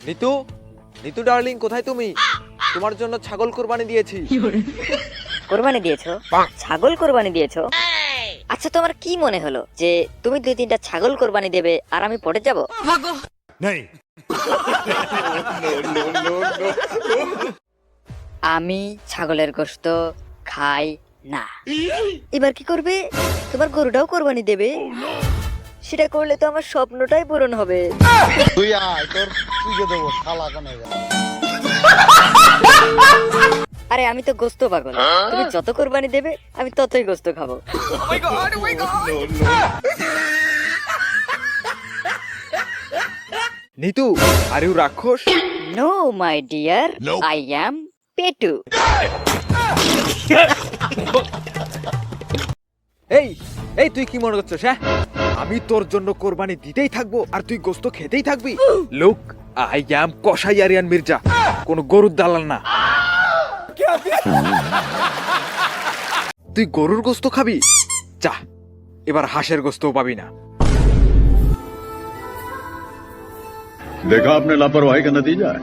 Nitu, Nitu darling, কোথায় তুমি? তোমার জন্য ছাগল কুরবানি দিয়েছি। কোরবানি দিয়েছো? ছাগল কোরবানি দিয়েছো? আচ্ছা, তোমার কি মনে হলো যে তুমি 2-3টা ছাগল কোরবানি দেবে আর আমি পড়ে যাব? আমি ছাগলের গোশত খাই না। এবার কি করবে? তোমার গরুটাও কোরবানি দেবে? সেটা করলে তো আমার স্বপ্নটাই পূরণ হবে। তুই আয়, তোর পুজো দেবো শালা কোনে। আরে আমি তো গোস্ত পাগল, তুমি যত কোরবানি দেবে আমি ততই গোস্ত খাবো। নিতু, আর ইউ রাক্ষস? No my dear, I am পেটু। এই এই তুই কি মনে করছিস? হ্যাঁ, আমি তোর জন্য কোরবানি দিতেই থাকবো আর তুই গোস্ত খেতেই থাকবি? লুক, আই অ্যাম কসাই আরিয়ান মির্জা, কোন গরুর দালাল না। তুই গরুর গোস্ত খাবি? যা, এবার হাঁসের গোস্তও পাবি না। देखा आपने लापरवाही का नतीजा है।